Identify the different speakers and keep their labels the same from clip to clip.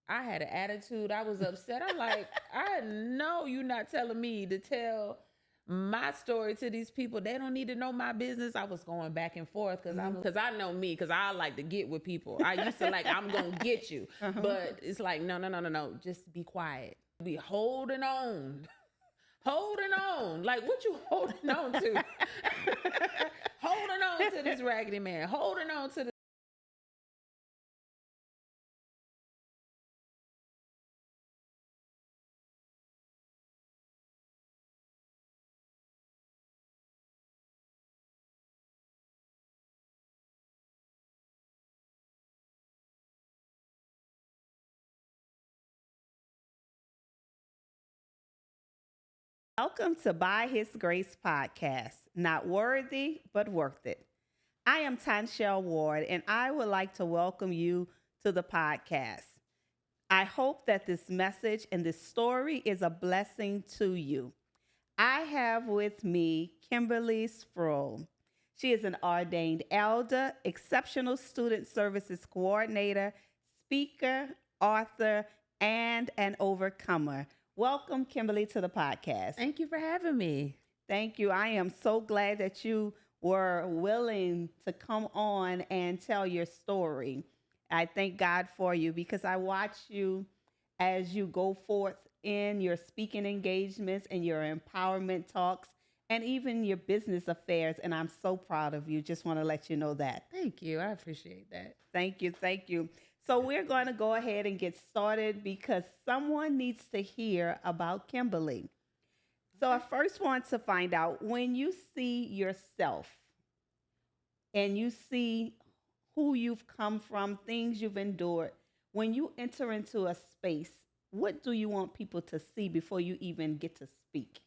Speaker 1: I had an attitude. I was upset. I'm like, I know you're not telling me to tell my story to these people. They don't need to know my business. I was going back and forth because I know me, because I like to get with people. I used to like, I'm going to get you. But it's like, no, no, no, no, no. Just be quiet. Be holding on. Holding on. Like, what you holding on to? Holding on to this raggedy man. Holding on to the
Speaker 2: Welcome to By His Grace podcast. Not worthy, but worth it. I am Tanshell Ward, and I would like to welcome you to the podcast. I hope that this message and this story is a blessing to you. I have with me Kimberly Spruill. She is an ordained elder, exceptional student services coordinator, speaker, author, and an overcomer. Welcome, Kimberly, to the podcast.
Speaker 1: Thank you for having me.
Speaker 2: Thank you. I am so glad that you were willing to come on and tell your story. I thank God for you because I watch you as you go forth in your speaking engagements and your empowerment talks and even your business affairs. And I'm so proud of you. Just want to let you know that.
Speaker 1: Thank you. I appreciate that.
Speaker 2: Thank you. Thank you. So we're going to go ahead and get started because someone needs to hear about Kimberly. So I first want to find out, when you see yourself and you see who you've come from, things you've endured, when you enter into a space, what do you want people to see before you even get to speak?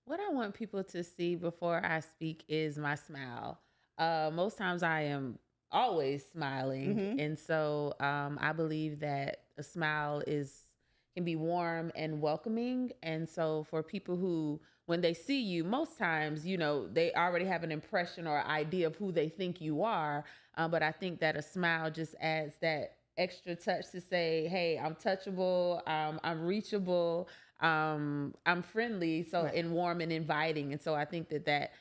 Speaker 1: What I want people to see before I speak is my smile. Most times I am always smiling. And so I believe that a smile can be warm and welcoming. And so for people who, when they see you, most times, they already have an impression or idea of who they think you are. But I think that a smile just adds that extra touch to say, hey, I'm touchable, I'm reachable, I'm friendly, so
Speaker 2: Right.
Speaker 1: and warm and inviting. And so I think that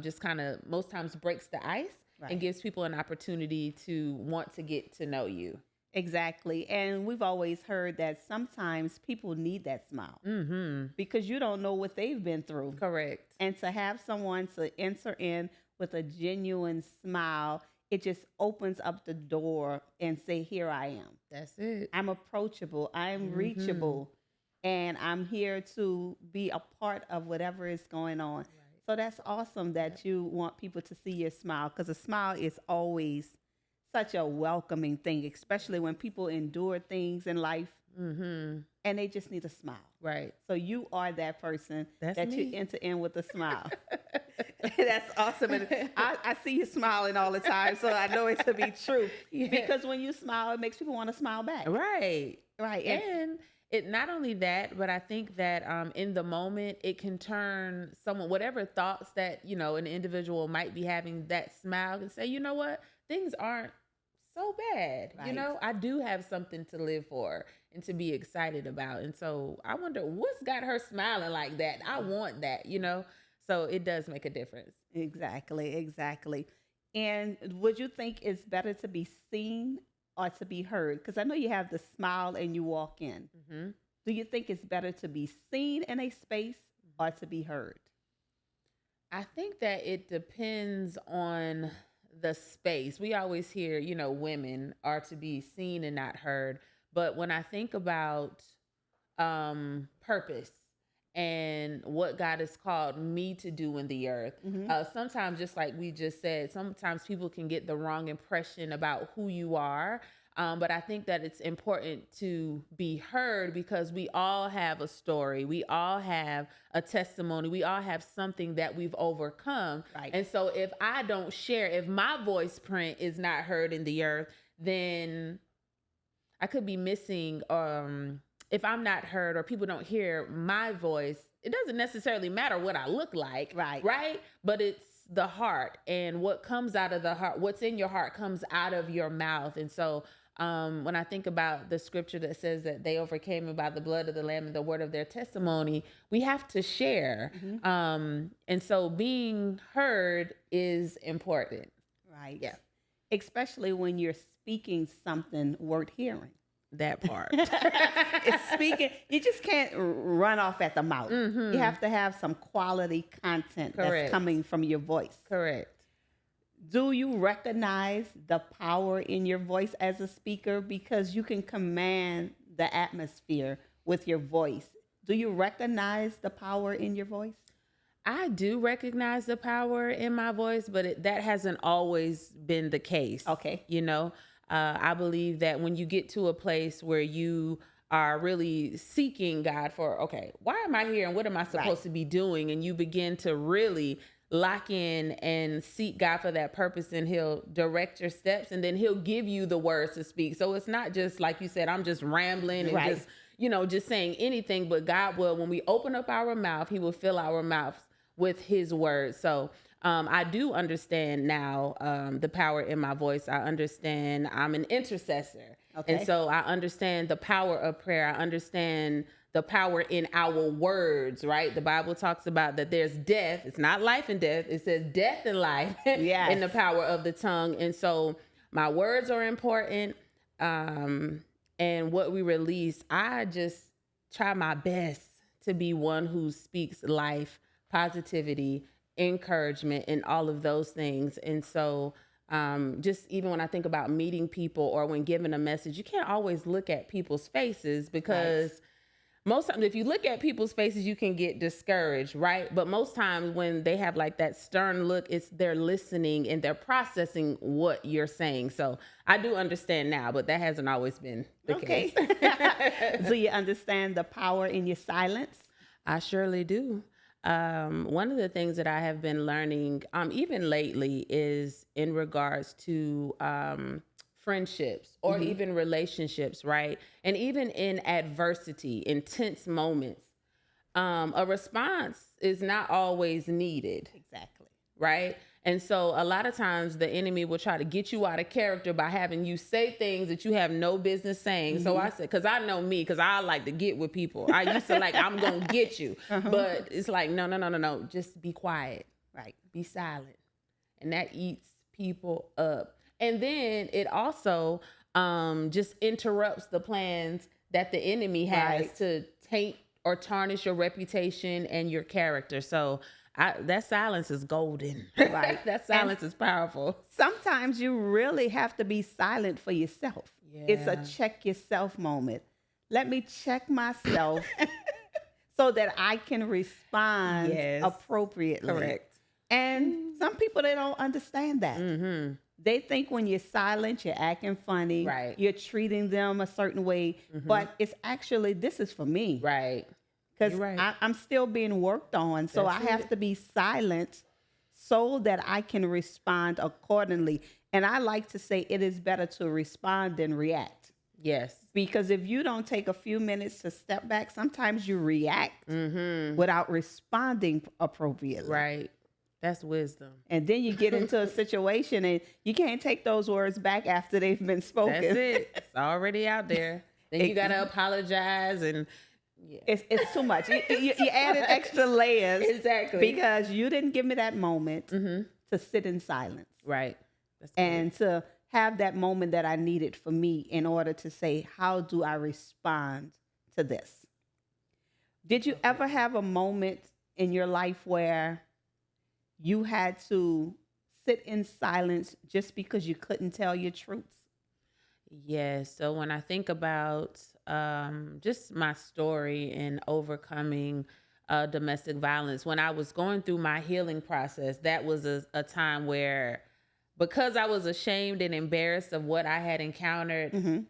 Speaker 1: just kind of most times breaks the ice.
Speaker 2: Right.
Speaker 1: And gives people an opportunity to want to get to know you.
Speaker 2: Exactly. And we've always heard that sometimes people need that smile because you don't know what they've been through.
Speaker 1: Correct.
Speaker 2: And to have someone to enter in with a genuine smile, it just opens up the door and say, here I am.
Speaker 1: That's it.
Speaker 2: I'm approachable. I'm reachable. And I'm here to be a part of whatever is going on. So that's awesome that you want people to see your smile, because a smile is always such a welcoming thing, especially when people endure things in life and they just need a smile.
Speaker 1: Right.
Speaker 2: So you are that person
Speaker 1: That's
Speaker 2: that
Speaker 1: me.
Speaker 2: you enter in with a smile. That's awesome. And I see you smiling all the time, so I know it to be true.
Speaker 1: Yeah.
Speaker 2: Because when you smile, it makes people want to smile back.
Speaker 1: Right.
Speaker 2: Right.
Speaker 1: And it not only that, but I think that in the moment, it can turn someone, whatever thoughts that, an individual might be having, that smile can say, you know what, things aren't so bad.
Speaker 2: Right.
Speaker 1: I do have something to live for and to be excited about. And so I wonder what's got her smiling like that. I want that, So it does make a difference.
Speaker 2: Exactly, exactly. And would you think it's better to be seen or to be heard? Because I know you have the smile and you walk in. Do you think it's better to be seen in a space or to be heard?
Speaker 1: I think that it depends on the space. We always hear, women are to be seen and not heard. But when I think about purpose and what God has called me to do in the earth, sometimes, just like we just said, sometimes people can get the wrong impression about who you are. But I think that it's important to be heard because we all have a story. We all have a testimony. We all have something that we've overcome.
Speaker 2: Right.
Speaker 1: And so if I don't share, if my voice print is not heard in the earth, then I could be missing. If I'm not heard or people don't hear my voice, it doesn't necessarily matter what I look like.
Speaker 2: Right.
Speaker 1: Right. But it's the heart, and what comes out of the heart, what's in your heart comes out of your mouth. And so when I think about the scripture that says that they overcame him by the blood of the Lamb and the word of their testimony, we have to share. And so being heard is important.
Speaker 2: Right.
Speaker 1: Yeah.
Speaker 2: Especially when you're speaking something worth hearing.
Speaker 1: That part.
Speaker 2: It's speaking, you just can't run off at the mouth. You have to have some quality content that's coming from your voice.
Speaker 1: Correct.
Speaker 2: Do you recognize the power in your voice as a speaker? Because you can command the atmosphere with your voice. Do you recognize the power in your voice?
Speaker 1: I do recognize the power in my voice, but that hasn't always been the case.
Speaker 2: Okay.
Speaker 1: You know, I believe that when you get to a place where you are really seeking God for, okay, why am I here and what am I supposed to be doing? And you begin to really lock in and seek God for that purpose, and he'll direct your steps, and then he'll give you the words to speak. So it's not just like you said, I'm just rambling and just, just saying anything, but God will, when we open up our mouth, he will fill our mouths with his word. So I do understand now the power in my voice. I understand I'm an intercessor. Okay. And so I understand the power of prayer. I understand the power in our words, right? The Bible talks about that there's death. It's not life and death. It says death and life in the power of the tongue. And so my words are important. And what we release, I just try my best to be one who speaks life, positivity, encouragement, and all of those things. And so just even when I think about meeting people or when giving a message, you can't always look at people's faces, because most times if you look at people's faces, you can get discouraged, right? But most times when they have like that stern look, it's they're listening and they're processing what you're saying. So I do understand now, but that hasn't always been the case.
Speaker 2: Do you understand the power in your silence?
Speaker 1: I surely do. One of the things that I have been learning, even lately, is in regards to friendships or even relationships, right? And even in adversity, intense moments, a response is not always needed.
Speaker 2: Exactly.
Speaker 1: Right? And so a lot of times the enemy will try to get you out of character by having you say things that you have no business saying. So I said, because I know me, because I like to get with people. I used to I'm going to get you. But it's like, no. Just be quiet.
Speaker 2: Right.
Speaker 1: Be silent. And that eats people up. And then it also just interrupts the plans that the enemy has to taint or tarnish your reputation and your character. So that silence is golden. Right. That silence is powerful.
Speaker 2: Sometimes you really have to be silent for yourself.
Speaker 1: Yeah.
Speaker 2: It's a check yourself moment. Let me check myself so that I can respond appropriately.
Speaker 1: Correct.
Speaker 2: And some people, they don't understand that. They think when you're silent, you're acting funny.
Speaker 1: Right.
Speaker 2: You're treating them a certain way. But it's actually, this is for me.
Speaker 1: Right.
Speaker 2: Because I'm still being worked on. So I have to be silent so that I can respond accordingly. And I like to say it is better to respond than react.
Speaker 1: Yes.
Speaker 2: Because if you don't take a few minutes to step back, sometimes you react without responding appropriately.
Speaker 1: Right. That's wisdom.
Speaker 2: And then you get into a situation and you can't take those words back after they've been spoken.
Speaker 1: That's it. It's already out there. Then you got to apologize and... Yeah.
Speaker 2: It's too much. You added extra layers.
Speaker 1: Exactly.
Speaker 2: Because you didn't give me that moment to sit in silence.
Speaker 1: Right. That's
Speaker 2: and to have that moment that I needed for me in order to say, how do I respond to this? Did you ever have a moment in your life where you had to sit in silence just because you couldn't tell your truths?
Speaker 1: Yes. So when I think about just my story in overcoming domestic violence, when I was going through my healing process, that was a time where, because I was ashamed and embarrassed of what I had encountered,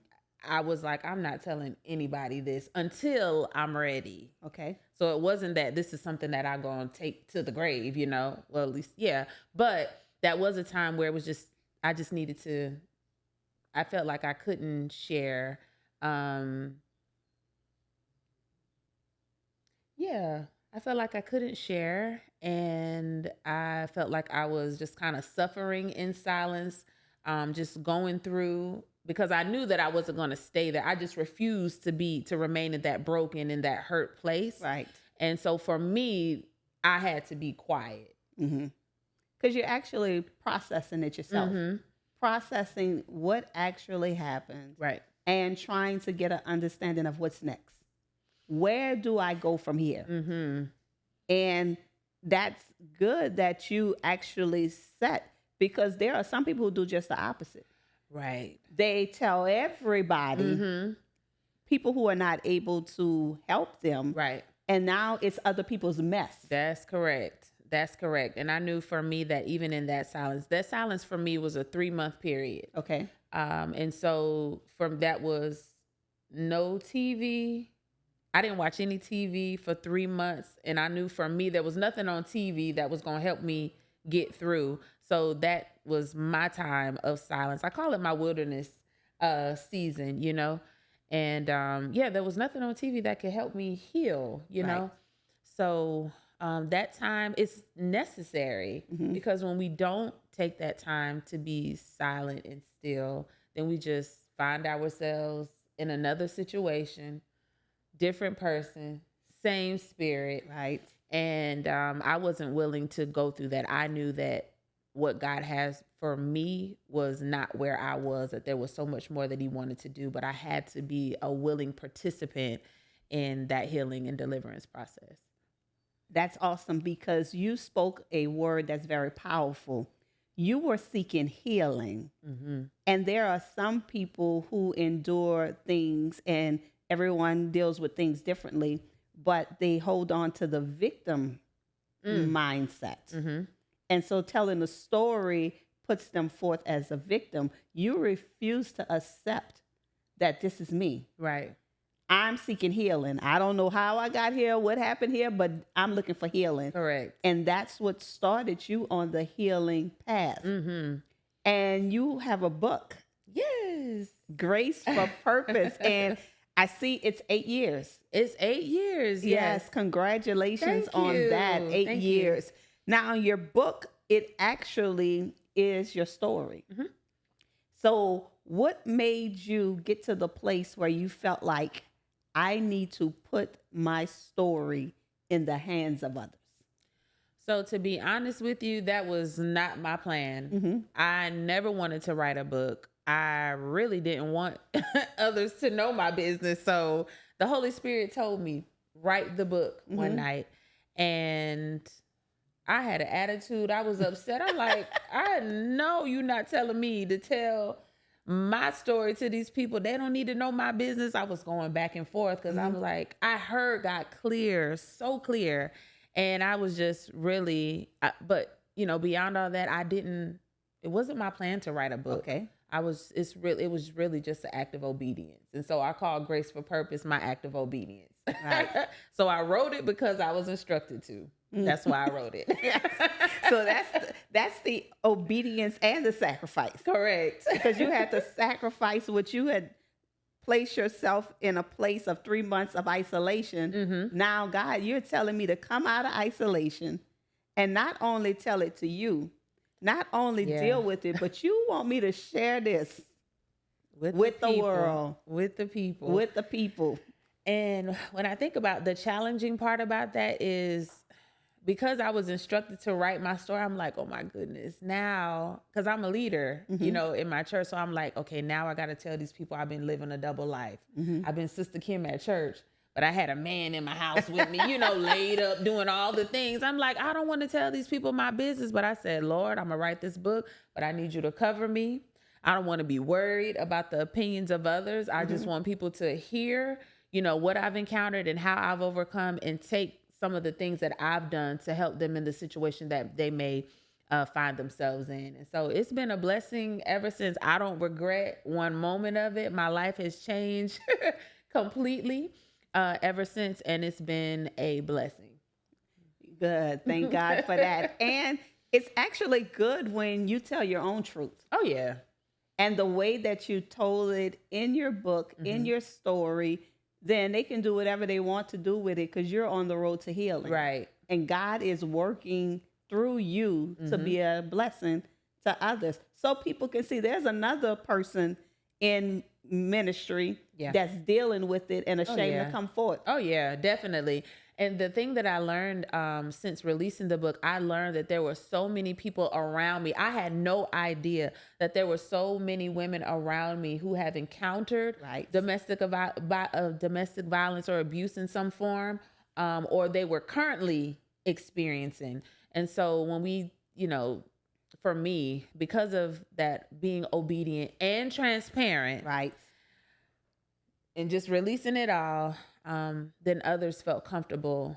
Speaker 1: I was like, I'm not telling anybody this until I'm ready.
Speaker 2: Okay.
Speaker 1: So it wasn't that this is something that I'm going to take to the grave, well, at least, yeah. But that was a time where it was just, I just needed to, I felt like I couldn't share. I felt like I couldn't share, and I felt like I was just kind of suffering in silence, just going through because I knew that I wasn't going to stay there. I just refused to remain in that broken, in that hurt place.
Speaker 2: Right.
Speaker 1: And so for me, I had to be quiet.
Speaker 2: Because you're actually processing it yourself, processing what actually happened,
Speaker 1: Right.
Speaker 2: and trying to get an understanding of what's next. Where do I go from here? And that's good that you actually set, because there are some people who do just the opposite.
Speaker 1: Right.
Speaker 2: They tell everybody, people who are not able to help them.
Speaker 1: Right.
Speaker 2: And now it's other people's mess.
Speaker 1: That's correct. That's correct. And I knew for me that even in that silence for me was a 3-month period.
Speaker 2: Okay.
Speaker 1: And so from that was no TV. I didn't watch any TV for 3 months. And I knew for me, there was nothing on TV that was going to help me get through. So that was my time of silence. I call it my wilderness season, you know? And there was nothing on TV that could help me heal, you know? So that time is necessary, because when we don't take that time to be silent and still, then we just find ourselves in another situation, different person, same spirit.
Speaker 2: Right.
Speaker 1: And I wasn't willing to go through that. I knew that what God has for me was not where I was, that there was so much more that he wanted to do, but I had to be a willing participant in that healing and deliverance process.
Speaker 2: That's awesome, because you spoke a word that's very powerful. You were seeking healing. And there are some people who endure things, and everyone deals with things differently, but they hold on to the victim mindset. And so telling the story puts them forth as a victim. You refuse to accept that this is me.
Speaker 1: Right.
Speaker 2: I'm seeking healing. I don't know how I got here, what happened here, but I'm looking for healing.
Speaker 1: Correct.
Speaker 2: And that's what started you on the healing path. And you have a book.
Speaker 1: Yes.
Speaker 2: Grace for Purpose. And I see it's 8 years.
Speaker 1: It's 8 years.
Speaker 2: Yes. Congratulations
Speaker 1: Thank
Speaker 2: on
Speaker 1: you.
Speaker 2: that. 8
Speaker 1: Thank
Speaker 2: years.
Speaker 1: you.
Speaker 2: Now, your book, it actually is your story. So what made you get to the place where you felt like, I need to put my story in the hands of others?
Speaker 1: So to be honest with you, that was not my plan. I never wanted to write a book. I really didn't want others to know my business. So the Holy Spirit told me, write the book one night. And I had an attitude. I was upset. I'm like, I know you're not telling me to tell my story to these people. They don't need to know my business. I was going back and forth because I was like, I heard God clear, so clear. And I was just really, but you know, beyond all that, it wasn't my plan to write a book.
Speaker 2: Okay.
Speaker 1: it was really just an act of obedience. And so I call Grace for Purpose my act of obedience.
Speaker 2: Right.
Speaker 1: So I wrote it because I was instructed to. That's why I wrote it.
Speaker 2: So that's the obedience and the sacrifice.
Speaker 1: Correct.
Speaker 2: Because you had to sacrifice what you had placed yourself in a place of 3 months of isolation.
Speaker 1: Mm-hmm.
Speaker 2: Now, God, you're telling me to come out of isolation and not only tell it to you, not only deal with it, but you want me to share this with the world,
Speaker 1: with the people.
Speaker 2: with the people.
Speaker 1: And when I think about the challenging part about that is because I was instructed to write my story, I'm like, oh my goodness, now, because I'm a leader, you know, in my church. So I'm like, okay, now I got to tell these people I've been living a double life. I've been Sister Kim at church, but I had a man in my house with me, you know, laid up doing all the things. I'm like, I don't want to tell these people my business, but I said, Lord, I'm going to write this book, but I need you to cover me. I don't want to be worried about the opinions of others. I just want people to hear, you know, what I've encountered and how I've overcome, and take some of the things that I've done to help them in the situation that they may find themselves in. And so it's been a blessing ever since. I don't regret one moment of it. My life has changed completely ever since, and it's been a blessing.
Speaker 2: Good. Thank God for that. And it's actually good when you tell your own truth.
Speaker 1: Oh, yeah.
Speaker 2: And the way that you told it in your book, in your story, then they can do whatever they want to do with it because you're on the road to healing.
Speaker 1: Right.
Speaker 2: And God is working through you to be a blessing to others. So people can see there's another person in ministry
Speaker 1: Yeah.
Speaker 2: that's dealing with it and ashamed
Speaker 1: yeah.
Speaker 2: to come forward.
Speaker 1: Oh yeah, definitely. And the thing that I learned since releasing the book, I learned that there were so many people around me. I had no idea that there were so many women around me who have encountered
Speaker 2: Right.
Speaker 1: domestic violence or abuse in some form, or they were currently experiencing. And so when we, for me, because of that, being obedient and transparent,
Speaker 2: Right.
Speaker 1: and just releasing it all, then others felt comfortable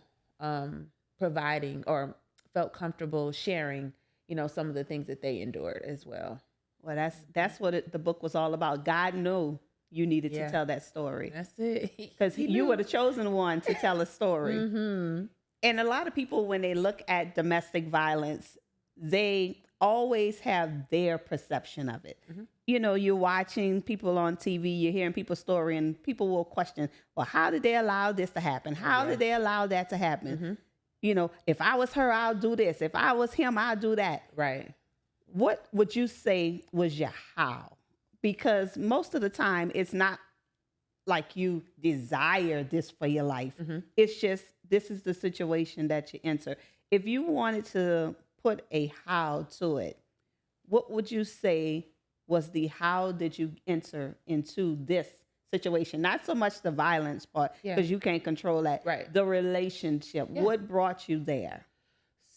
Speaker 1: providing or felt comfortable sharing, some of the things that they endured as well.
Speaker 2: Well, that's what the book was all about. God knew you needed
Speaker 1: Yeah.
Speaker 2: to tell that story
Speaker 1: That's it.
Speaker 2: because you were the chosen one to tell a story.
Speaker 1: Mm-hmm.
Speaker 2: And a lot of people, when they look at domestic violence, they always have their perception of it.
Speaker 1: Mhm.
Speaker 2: You're watching people on TV, you're hearing people's story, and people will question, well, how did they allow this to happen? How did they allow that to happen?
Speaker 1: Mhm.
Speaker 2: If I was her, I'll do this. If I was him, I'll do that.
Speaker 1: Right.
Speaker 2: What would you say was your how? Because most of the time, it's not like you desire this for your life.
Speaker 1: Mhm.
Speaker 2: It's just, this is the situation that you enter. If you wanted to put a how to it, what would you say was the how did you enter into this situation? Not so much the violence part,
Speaker 1: Yeah.
Speaker 2: because you can't control that.
Speaker 1: Right.
Speaker 2: The relationship.
Speaker 1: Yeah.
Speaker 2: What brought you there?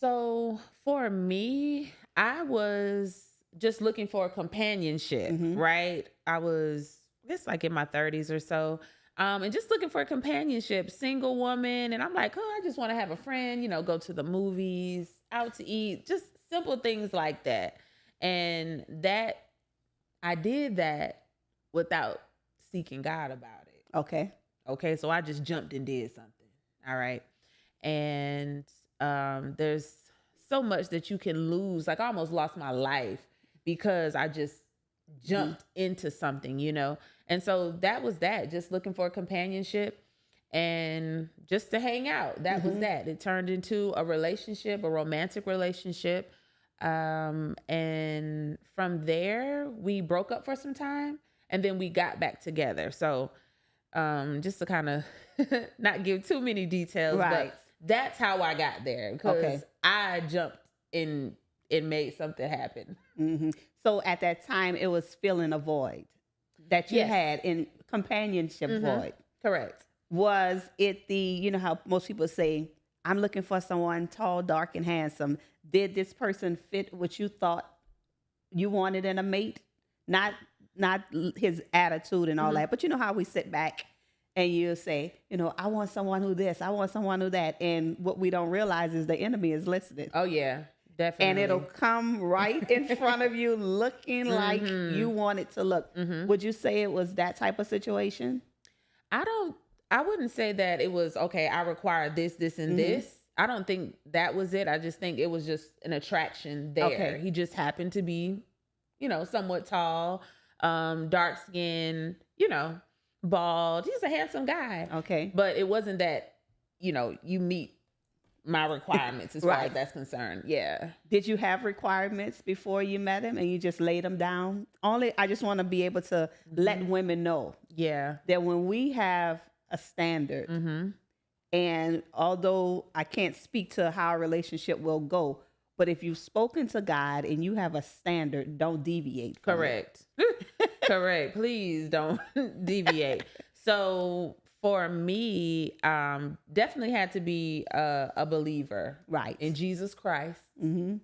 Speaker 1: So for me, I was just looking for companionship,
Speaker 2: Mhm.
Speaker 1: right? I was, I guess, like in my 30s or so, and just looking for companionship, single woman. And I'm like, oh, I just want to have a friend, go to the movies, out to eat, just simple things like that. And that I did that without seeking God about it.
Speaker 2: Okay.
Speaker 1: Okay, so I just jumped and did something. All right. And there's so much that you can lose. Like, I almost lost my life because I just jumped into something, And so that was that, just looking for companionship and just to hang out. That was that. It turned into a relationship, a romantic relationship. And from there, we broke up for some time and then we got back together. So just to kind of not give too many details,
Speaker 2: Right.
Speaker 1: but that's how I got there because
Speaker 2: Okay.
Speaker 1: I jumped in and made something happen.
Speaker 2: hmm So at that time, it was filling a void that you
Speaker 1: Yes.
Speaker 2: had in companionship void.
Speaker 1: Correct.
Speaker 2: Was it how most people say, I'm looking for someone tall, dark, and handsome. Did this person fit what you thought you wanted in a mate? Not his attitude and all that, but how we sit back and you say, I want someone who this, I want someone who that. And what we don't realize is the enemy is listening.
Speaker 1: Oh yeah, definitely.
Speaker 2: And it'll come right in front of you looking like you want it to look. Would you say it was that type of situation?
Speaker 1: I wouldn't say that it was, okay, I require this, and this. I don't think that was it. I just think it was just an attraction there.
Speaker 2: Okay.
Speaker 1: He just happened to be, somewhat tall, dark skin, bald. He's a handsome guy.
Speaker 2: Okay.
Speaker 1: But it wasn't that, you meet my requirements as far
Speaker 2: Right.
Speaker 1: as that's concerned. Yeah.
Speaker 2: Did you have requirements before you met him and you just laid them down? I just want to be able to let women know
Speaker 1: Yeah.
Speaker 2: that when we have a standard, and although I can't speak to how a relationship will go, but if you've spoken to God and you have a standard, don't deviate from it.
Speaker 1: Correct. Correct. Please don't deviate. So for me, definitely had to be a believer,
Speaker 2: Right.
Speaker 1: in Jesus Christ.
Speaker 2: Mm-hmm.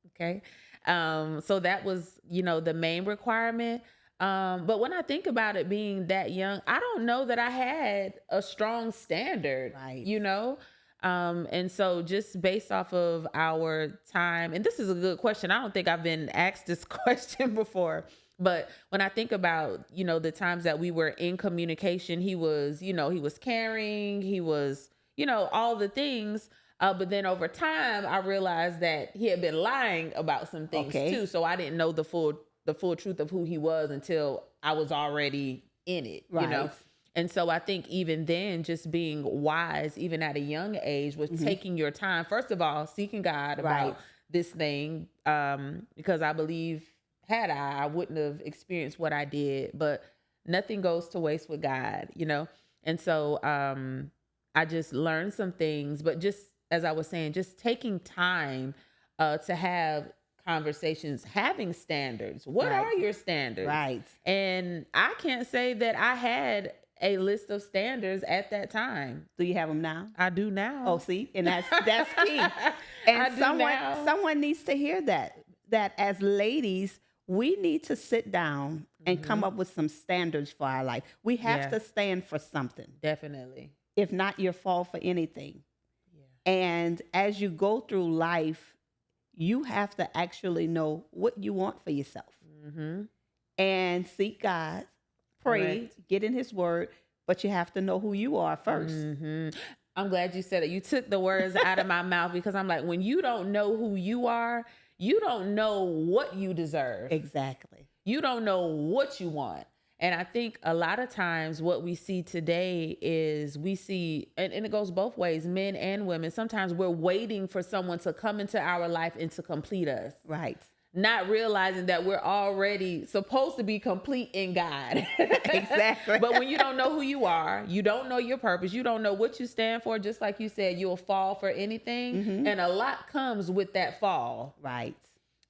Speaker 1: Okay. So that was, the main requirement. But when I think about it being that young, I don't know that I had a strong standard,
Speaker 2: Right.
Speaker 1: And so just based off of our time, and this is a good question. I don't think I've been asked this question before, but when I think about, the times that we were in communication, he was, he was caring, he was, all the things. But then over time, I realized that he had been lying about some things too. So I didn't know the full truth of who he was until I was already in it,
Speaker 2: Right.
Speaker 1: And so I think even then, just being wise, even at a young age, was taking your time. First of all, seeking God about
Speaker 2: Right.
Speaker 1: this thing, because I believe I wouldn't have experienced what I did. But nothing goes to waste with God, you know? And so I just learned some things, but just as I was saying, just taking time to have conversations, having standards. What
Speaker 2: Right.
Speaker 1: are your standards?
Speaker 2: Right.
Speaker 1: And I can't say that I had a list of standards at that time.
Speaker 2: Do you have them now?
Speaker 1: I do now.
Speaker 2: Oh, see, and that's key. And
Speaker 1: I do now.
Speaker 2: someone needs to hear that as ladies, we need to sit down and come up with some standards for our life. We have
Speaker 1: Yeah.
Speaker 2: to stand for something.
Speaker 1: Definitely.
Speaker 2: If not, you'll fall for anything.
Speaker 1: Yeah.
Speaker 2: And as you go through life, you have to actually know what you want for yourself
Speaker 1: Mm-hmm.
Speaker 2: and seek God, pray,
Speaker 1: Correct.
Speaker 2: get in His Word, but you have to know who you are 1st.
Speaker 1: Mm-hmm. I'm glad you said it. You took the words out of my mouth, because I'm like, when you don't know who you are, you don't know what you deserve.
Speaker 2: Exactly.
Speaker 1: You don't know what you want. And I think a lot of times what we see today is we see, and it goes both ways, men and women. Sometimes we're waiting for someone to come into our life and to complete us,
Speaker 2: Right.
Speaker 1: not realizing that we're already supposed to be complete in God.
Speaker 2: Exactly.
Speaker 1: But when you don't know who you are, you don't know your purpose, you don't know what you stand for, just like you said, you'll fall for anything. And a lot comes with that fall.
Speaker 2: Right.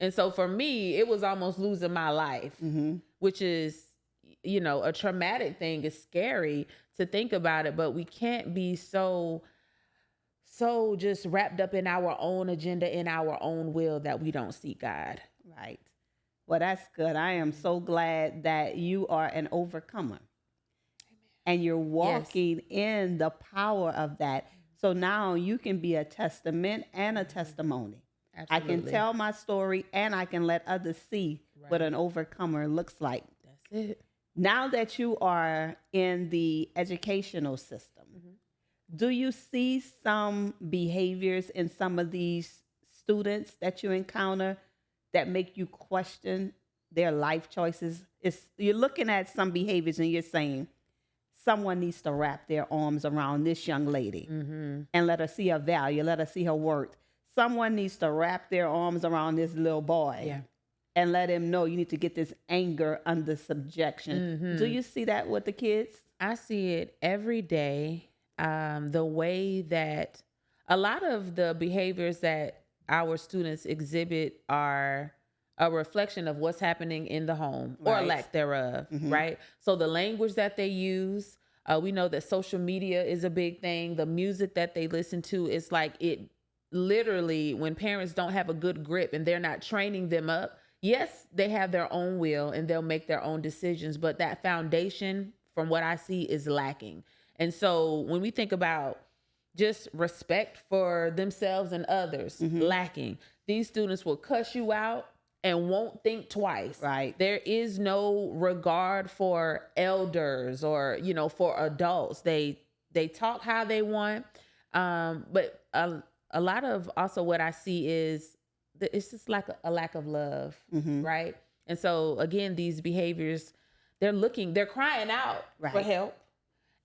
Speaker 1: And so for me, it was almost losing my life, which is, you know, a traumatic thing. It's scary to think about it, but we can't be so just wrapped up in our own agenda, in our own will, that we don't see God.
Speaker 2: Right. Well, that's good. I am so glad that you are an overcomer. And you're walking in the power of that. So now you can be a testament and a testimony.
Speaker 1: Absolutely.
Speaker 2: I can tell my story and I can let others see what an overcomer looks like.
Speaker 1: That's it.
Speaker 2: Now that you are in the educational system, do you see some behaviors in some of these students that you encounter that make you question their life choices? You're looking at some behaviors and you're saying, someone needs to wrap their arms around this young lady and let her see her value, let her see her worth. Someone needs to wrap their arms around this little boy and let him know you need to get this anger under subjection. Do you see that with the kids?
Speaker 1: I see it every day. The way that a lot of the behaviors that our students exhibit are a reflection of what's happening in the home or
Speaker 2: Right.
Speaker 1: lack thereof, right? So the language that they use, we know that social media is a big thing. The music that they listen to is like, it literally, when parents don't have a good grip and they're not training them up, yes, they have their own will and they'll make their own decisions, but that foundation, from what I see, is lacking. And so when we think about just respect for themselves and others, lacking, these students will cuss you out and won't think twice.
Speaker 2: Right.
Speaker 1: There is no regard for elders or, you know, for adults. They talk how they want. But a lot of also what I see is it's just like a lack of love, right? And so again, these behaviors, they're crying out for help,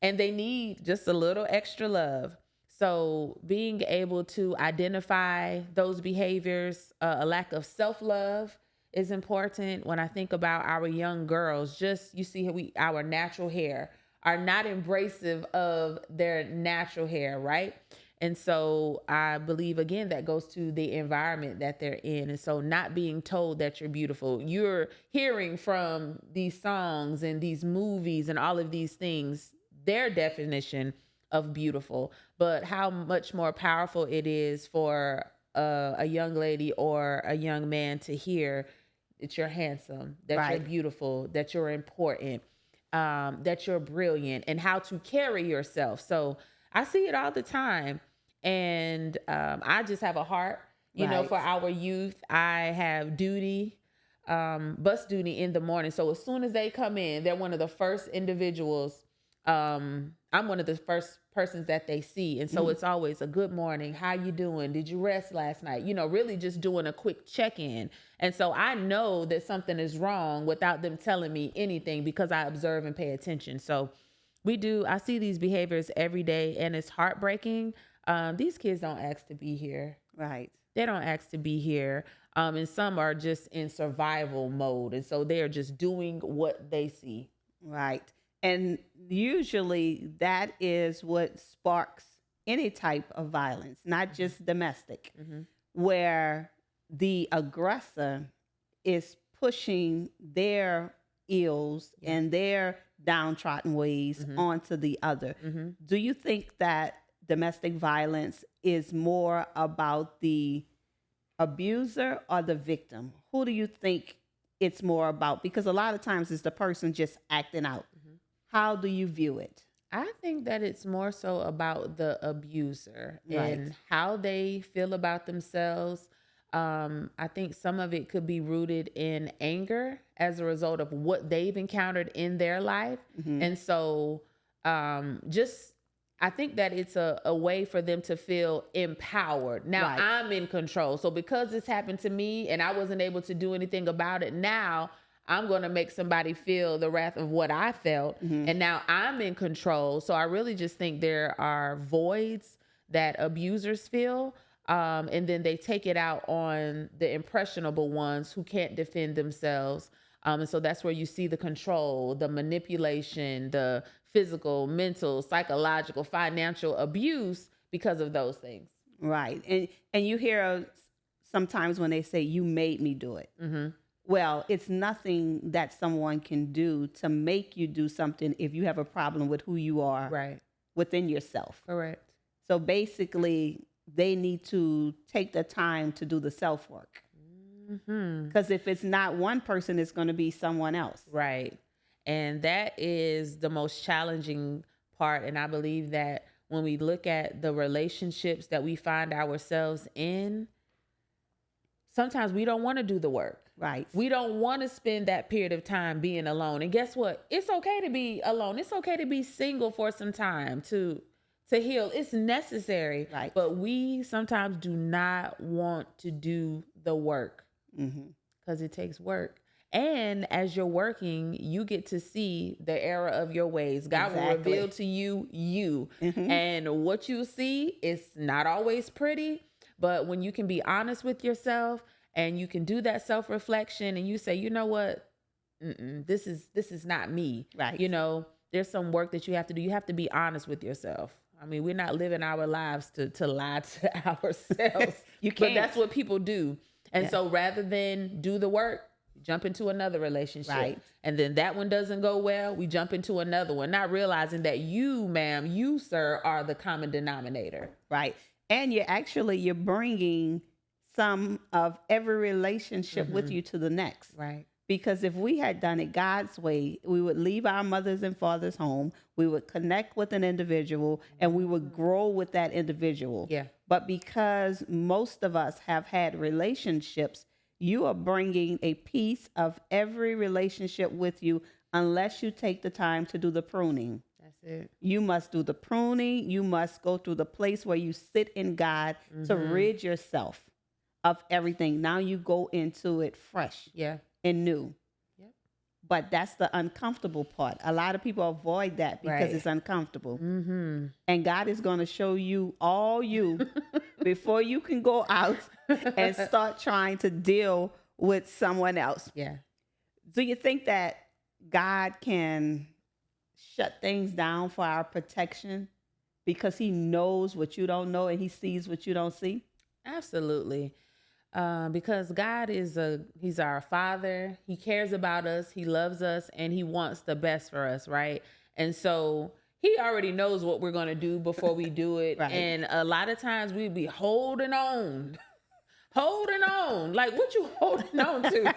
Speaker 1: and they need just a little extra love. So being able to identify those behaviors, a lack of self-love is important. When I think about our young girls, just, you see our natural hair are not embracive of their natural hair, right? And so I believe, again, that goes to the environment that they're in. And so not being told that you're beautiful, you're hearing from these songs and these movies and all of these things, their definition of beautiful, but how much more powerful it is for a young lady or a young man to hear that you're handsome, that you're beautiful, that you're important, that you're brilliant, and how to carry yourself. So I see it all the time. And I just have a heart, you know, for our youth. I have duty, bus duty in the morning. So as soon as they come in, they're one of the first individuals. I'm one of the first persons that they see. And so it's always a good morning. How you doing? Did you rest last night? You know, really just doing a quick check-in. And so I know that something is wrong without them telling me anything, because I observe and pay attention. So I see these behaviors every day, and it's heartbreaking. These kids don't ask to be here.
Speaker 2: Right.
Speaker 1: They don't ask to be here. And some are just in survival mode. And so they're just doing what they see.
Speaker 2: Right. And usually that is what sparks any type of violence, not just domestic, where the aggressor is pushing their ills and their downtrodden ways onto the other. Do you think that domestic violence is more about the abuser or the victim? Who do you think it's more about? Because a lot of times it's the person just acting out. How do you view it?
Speaker 1: I think that it's more so about the abuser
Speaker 2: Right.
Speaker 1: and how they feel about themselves. I think some of it could be rooted in anger as a result of what they've encountered in their life. And so I think that it's a way for them to feel empowered. Now
Speaker 2: Right.
Speaker 1: I'm in control. So because this happened to me and I wasn't able to do anything about it, now I'm going to make somebody feel the wrath of what I felt. And now I'm in control. So I really just think there are voids that abusers feel. And then they take it out on the impressionable ones who can't defend themselves. And so that's where you see the control, the manipulation, the physical, mental, psychological, financial abuse because of those things.
Speaker 2: Right. And you hear sometimes when they say, you made me do it. Well, it's nothing that someone can do to make you do something if you have a problem with who you are
Speaker 1: Right.
Speaker 2: within yourself.
Speaker 1: Correct.
Speaker 2: So basically, they need to take the time to do the self-work. Because if it's not one person, it's going to be someone else.
Speaker 1: Right. And that is the most challenging part. And I believe that when we look at the relationships that we find ourselves in, sometimes we don't want to do the work.
Speaker 2: Right.
Speaker 1: We don't want to spend that period of time being alone. And guess what? It's okay to be alone. It's okay to be single for some time to heal. It's necessary.
Speaker 2: Right.
Speaker 1: But we sometimes do not want to do the work because it takes work. And as you're working, you get to see the error of your ways. God will
Speaker 2: Exactly.
Speaker 1: reveal to you. And what you see is not always pretty, but when you can be honest with yourself and you can do that self-reflection and you say, you know what, this is not me.
Speaker 2: Right.
Speaker 1: You know, there's some work that you have to do. You have to be honest with yourself. I mean, we're not living our lives to lie to ourselves.
Speaker 2: You
Speaker 1: But
Speaker 2: can't.
Speaker 1: that's what people do. And so rather than do the work, jump into another relationship.
Speaker 2: Right.
Speaker 1: And then that one doesn't go well, we jump into another one, not realizing that you, ma'am, you, sir, are the common denominator.
Speaker 2: Right. And you're bringing some of every relationship with you to the next.
Speaker 1: Right.
Speaker 2: Because if we had done it God's way, we would leave our mothers and fathers home. We would connect with an individual and we would grow with that individual.
Speaker 1: Yeah.
Speaker 2: But because most of us have had relationships, you are bringing a piece of every relationship with you unless you take the time to do the pruning.
Speaker 1: That's it.
Speaker 2: You must do the pruning. You must go through the place where you sit in God to rid yourself of everything. Now you go into it fresh
Speaker 1: Yeah.
Speaker 2: and new.
Speaker 1: Yep.
Speaker 2: But that's the uncomfortable part. A lot of people avoid that because
Speaker 1: Right.
Speaker 2: it's uncomfortable. And God is going to show you all you before you can go out and start trying to deal with someone else.
Speaker 1: Yeah.
Speaker 2: Do you think that God can shut things down for our protection because he knows what you don't know and he sees what you don't see?
Speaker 1: Absolutely. Because God he's our father. He cares about us. He loves us and he wants the best for us. Right. And so he already knows what we're going to do before we do it.
Speaker 2: Right.
Speaker 1: And a lot of times we'd be holding on. Like, what you holding on to?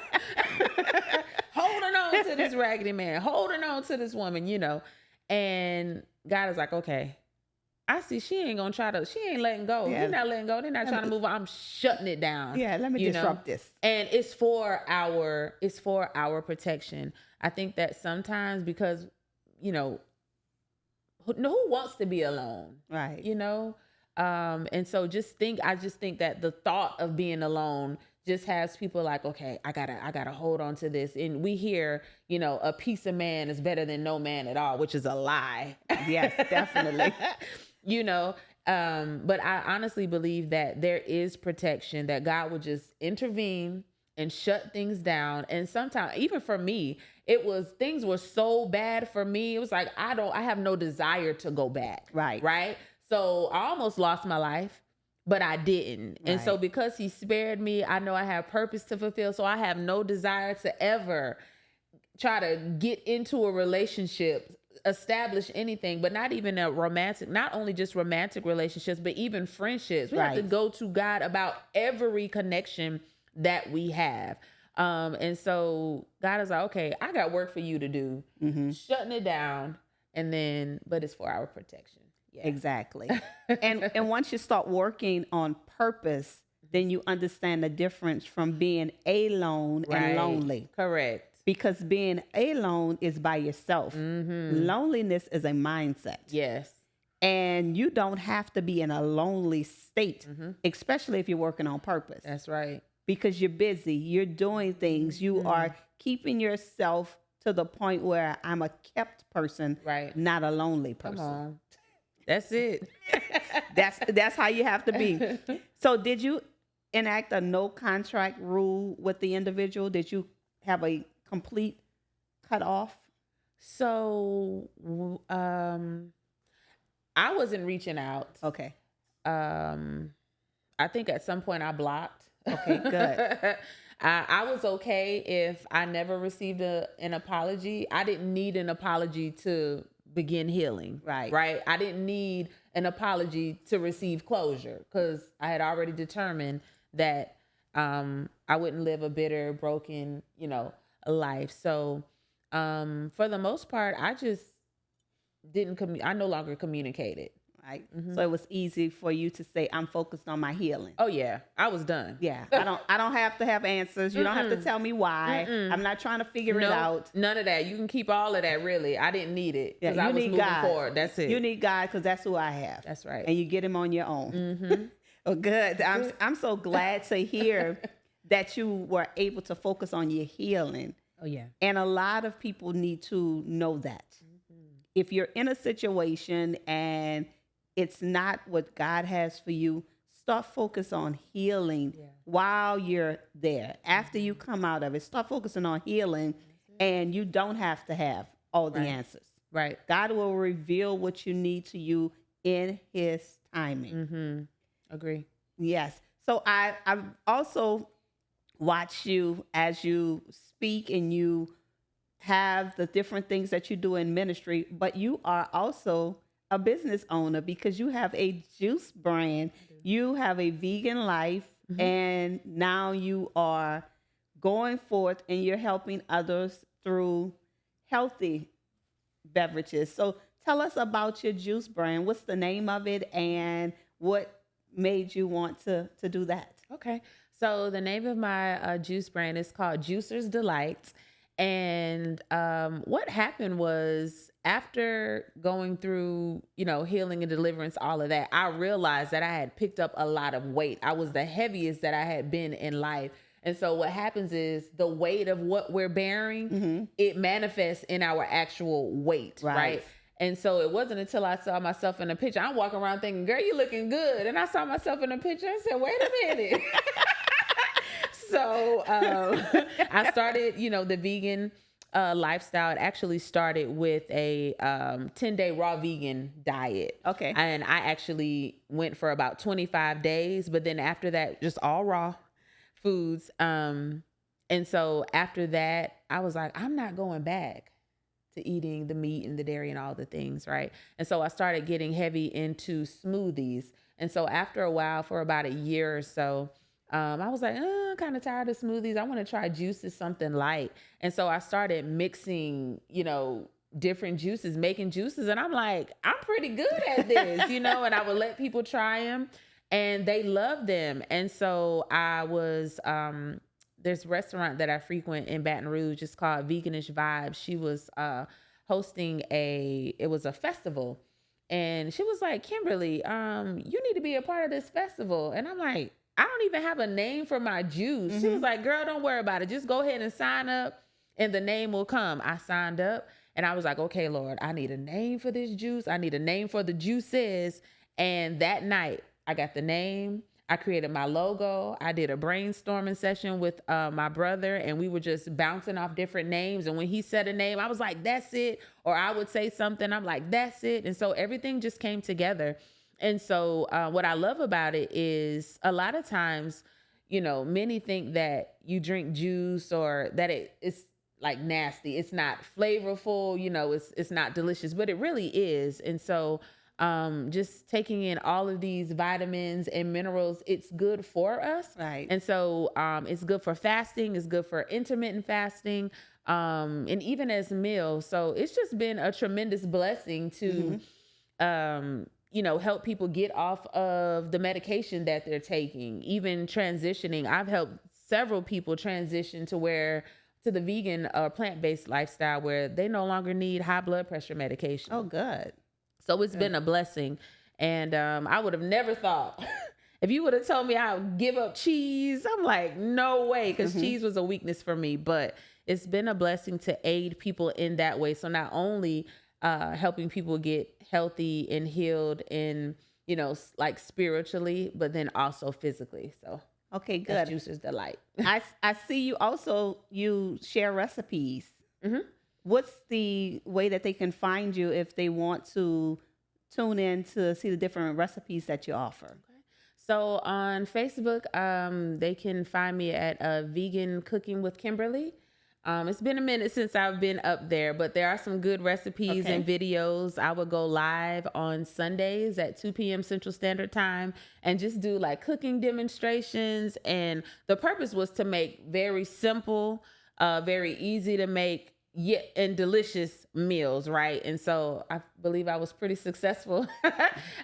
Speaker 1: Holding on to this raggedy man, holding on to this woman, you know. And God is like, okay, I see she ain't letting go.
Speaker 2: Yeah.
Speaker 1: You're not letting go. They're not trying to move on. I'm shutting it down.
Speaker 2: Yeah, let me
Speaker 1: you
Speaker 2: disrupt this.
Speaker 1: And it's for our protection. I think that sometimes because, you know, who wants to be alone?
Speaker 2: Right.
Speaker 1: You know? And so I just think that the thought of being alone just has people like, okay, I gotta hold on to this. And we hear, you know, a piece of man is better than no man at all, which is a lie.
Speaker 2: Yes, definitely.
Speaker 1: You know, But I honestly believe that there is protection, that God will just intervene and shut things down. And sometimes, even for me, things were so bad for me. It was like, I have no desire to go back.
Speaker 2: Right.
Speaker 1: Right. So I almost lost my life, but I didn't. And so
Speaker 2: Right.
Speaker 1: because he spared me, I know I have purpose to fulfill. So I have no desire to ever try to get into a relationship, establish anything, but not even not only just romantic relationships, but even friendships. We have to
Speaker 2: Right.
Speaker 1: go to God about every connection that we have. And so God is like, okay, I got work for you to do, shutting it down. But it's for our protection. Yeah.
Speaker 2: Exactly. And once you start working on purpose, then you understand the difference from being alone and
Speaker 1: Right.
Speaker 2: lonely.
Speaker 1: Correct.
Speaker 2: Because being alone is by yourself. Loneliness is a mindset.
Speaker 1: Yes.
Speaker 2: And you don't have to be in a lonely state, especially if you're working on purpose.
Speaker 1: That's right.
Speaker 2: Because you're busy, you're doing things, you are keeping yourself to the point where I'm a kept person,
Speaker 1: Right.
Speaker 2: not a lonely person.
Speaker 1: Come on. That's it.
Speaker 2: That's how you have to be. So did you enact a no contract rule with the individual? Did you have a complete cutoff?
Speaker 1: So, I wasn't reaching out.
Speaker 2: Okay.
Speaker 1: I think at some point I blocked.
Speaker 2: Okay, good.
Speaker 1: I was okay if I never received an apology. I didn't need an apology to begin healing.
Speaker 2: Right.
Speaker 1: Right. I didn't need an apology to receive closure because I had already determined that I wouldn't live a bitter, broken, life. So for the most part, I just I no longer communicated.
Speaker 2: Right. So it was easy for you to say, I'm focused on my healing.
Speaker 1: Oh yeah, I was done.
Speaker 2: Yeah. I don't have to have answers. You don't have to tell me why. I'm not trying to figure it out.
Speaker 1: None of that. You can keep all of that, really. I didn't need it
Speaker 2: Yeah,
Speaker 1: because I
Speaker 2: you
Speaker 1: was
Speaker 2: need
Speaker 1: moving
Speaker 2: God.
Speaker 1: forward. That's it.
Speaker 2: You need God because that's who I have.
Speaker 1: That's right.
Speaker 2: And you get him on your own. Well, good. I'm so glad to hear that you were able to focus on your healing.
Speaker 1: Oh yeah.
Speaker 2: And a lot of people need to know that. If you're in a situation and it's not what God has for you, start focus on healing while you're there. After you come out of it, start focusing on healing, and you don't have to have all the answers.
Speaker 1: Right.
Speaker 2: God will reveal what you need to you in his timing.
Speaker 1: Agree.
Speaker 2: Yes. So I've also watched you as you speak and you have the different things that you do in ministry, but you are also a business owner because you have a juice brand. You have a vegan life, and now you are going forth and you're helping others through healthy beverages. So tell us about your juice brand. What's the name of it and what made you want to do that?
Speaker 1: Okay. So the name of my juice brand is called Juicer's Delight. And what happened was after going through, healing and deliverance, all of that, I realized that I had picked up a lot of weight. I was the heaviest that I had been in life. And so what happens is the weight of what we're bearing, it manifests in our actual weight, right? And so it wasn't until I saw myself in a picture. I'm walking around thinking, girl, you looking good. And I saw myself in a picture and said, wait a minute. So I started, the vegan lifestyle. It actually started with a 10-day raw vegan diet.
Speaker 2: Okay.
Speaker 1: And I actually went for about 25 days. But then after that, just all raw foods. And so after that, I was like, I'm not going back to eating the meat and the dairy and all the things, right? And so I started getting heavy into smoothies. And so after a while, for about a year or so, I was like, I'm kind of tired of smoothies. I want to try juices, something light. And so I started mixing, different juices, making juices. And I'm like, I'm pretty good at this, and I would let people try them and they loved them. And so I was, there's a restaurant that I frequent in Baton Rouge. It's called Veganish Vibes. She was hosting it was a festival. And she was like, Kimberly, you need to be a part of this festival. And I'm like, I don't even have a name for my juice. She was like, girl, don't worry about it. Just go ahead and sign up and the name will come. I signed up and I was like, okay, Lord, I need a name for this juice. I need a name for the juices. And that night, I got the name. I created my logo. I did a brainstorming session with my brother, and we were just bouncing off different names. And when he said a name, I was like, that's it. Or I would say something, I'm like, that's it. And so everything just came together. And so what I love about it is a lot of times, many think that you drink juice or that it's like nasty. It's not flavorful, it's not delicious, but it really is. And so just taking in all of these vitamins and minerals, it's good for us.
Speaker 2: Right.
Speaker 1: And so it's good for fasting. It's good for intermittent fasting. And even as meals. So it's just been a tremendous blessing to, help people get off of the medication that they're taking, even transitioning. I've helped several people transition to the vegan or plant-based lifestyle where they no longer need high blood pressure medication.
Speaker 2: Oh, good.
Speaker 1: So it's been a blessing. And I would have never thought, if you would have told me I would give up cheese, I'm like, no way, because cheese was a weakness for me. But it's been a blessing to aid people in that way. So not only helping people get healthy and healed and, like spiritually, but then also physically. So
Speaker 2: okay, good.
Speaker 1: That's Juicer's Delight.
Speaker 2: I see you share recipes. What's the way that they can find you if they want to tune in to see the different recipes that you offer?
Speaker 1: So on Facebook, they can find me at Vegan Cooking with Kimberly. It's been a minute since I've been up there, but there are some good recipes and videos. I would go live on Sundays at 2 p.m. Central Standard Time and just do like cooking demonstrations. And the purpose was to make very simple, very easy to make, yet and delicious meals, right? And so I believe I was pretty successful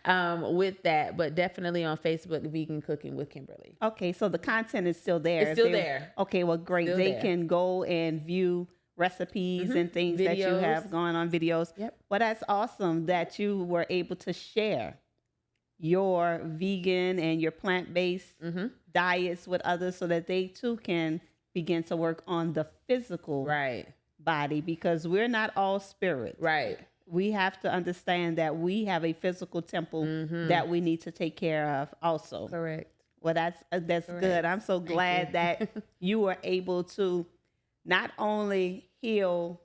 Speaker 1: with that, but definitely on Facebook, Vegan Cooking with Kimberly.
Speaker 2: Okay, so the content is still there.
Speaker 1: It's still there.
Speaker 2: Okay, well, great.
Speaker 1: Still
Speaker 2: they
Speaker 1: there.
Speaker 2: can go and view recipes and things that you have going on, videos.
Speaker 1: Yep.
Speaker 2: Well, that's awesome that you were able to share your vegan and your plant-based diets with others so that they too can begin to work on the physical body, because we're not all spirit.
Speaker 1: Right.
Speaker 2: We have to understand that we have a physical temple that we need to take care of also.
Speaker 1: Correct.
Speaker 2: Well, that's good. I'm so glad that you were able to not only heal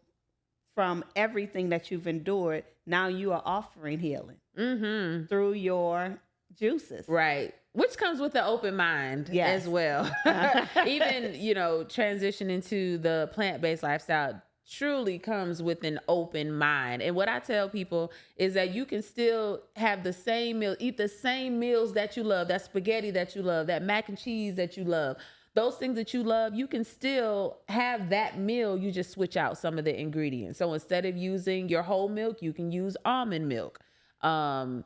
Speaker 2: from everything that you've endured, now you are offering healing through your juices.
Speaker 1: Right. Which comes with the open mind as well. Even, transitioning to the plant-based lifestyle truly comes with an open mind. And what I tell people is that you can still have the same meal, eat the same meals that you love, that spaghetti that you love, that mac and cheese that you love, those things that you love, you can still have that meal. You just switch out some of the ingredients. So instead of using your whole milk, you can use almond milk. So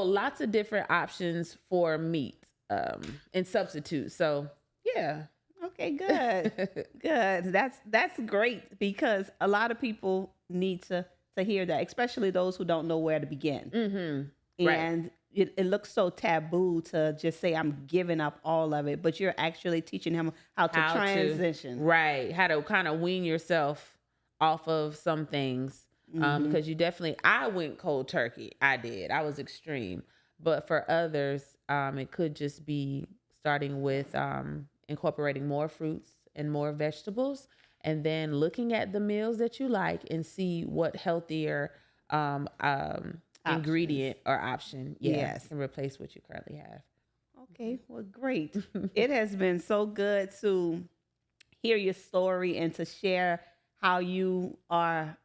Speaker 1: lots of different options for meat and substitutes. So yeah.
Speaker 2: Okay, good. Good. That's great, because a lot of people need to hear that, especially those who don't know where to begin. And it looks so taboo to just say, I'm giving up all of it, but you're actually teaching him how to transition.
Speaker 1: How to kind of wean yourself off of some things. Because I went cold turkey. I did. I was extreme. But for others, it could just be starting with incorporating more fruits and more vegetables, and then looking at the meals that you like and see what healthier ingredient or option can replace what you currently have.
Speaker 2: Okay, well, great. It has been so good to hear your story and to share how you are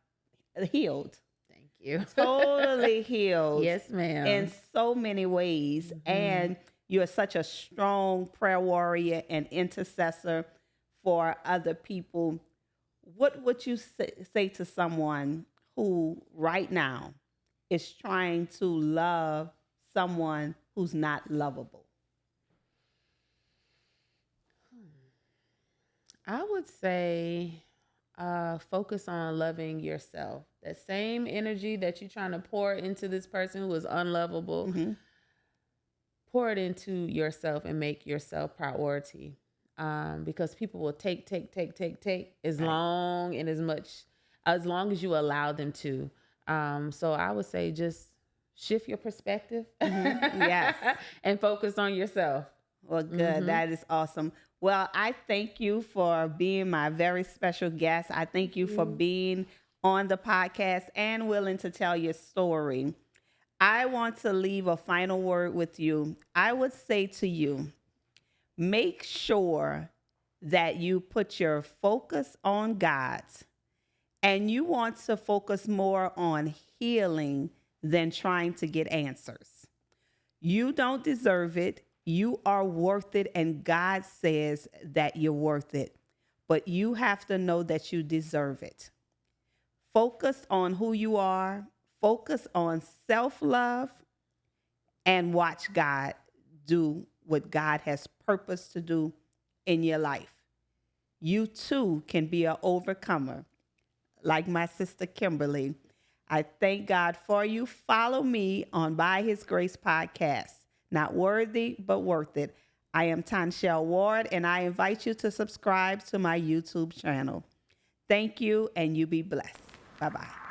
Speaker 2: healed.
Speaker 1: Thank you.
Speaker 2: Totally healed.
Speaker 1: Yes, ma'am.
Speaker 2: In so many ways. And you are such a strong prayer warrior and intercessor for other people. What would you say to someone who right now is trying to love someone who's not lovable?
Speaker 1: I would say focus on loving yourself. That same energy that you're trying to pour into this person who is unlovable, pour it into yourself and make yourself priority. Because people will take as long and as long as you allow them to. So I would say just shift your perspective
Speaker 2: Yes.
Speaker 1: and focus on yourself.
Speaker 2: Well, good. That is awesome. Well, I thank you for being my very special guest. I thank you for being on the podcast and willing to tell your story. I want to leave a final word with you. I would say to you, make sure that you put your focus on God, and you want to focus more on healing than trying to get answers. You don't deserve it. You are worth it, and God says that you're worth it. But you have to know that you deserve it. Focus on who you are. Focus on self-love, and watch God do what God has purposed to do in your life. You too can be an overcomer, like my sister Kimberly. I thank God for you. Follow me on By His Grace podcast. Not worthy, but worth it. I am Tanshelle Ward, and I invite you to subscribe to my YouTube channel. Thank you, and you be blessed. Bye-bye.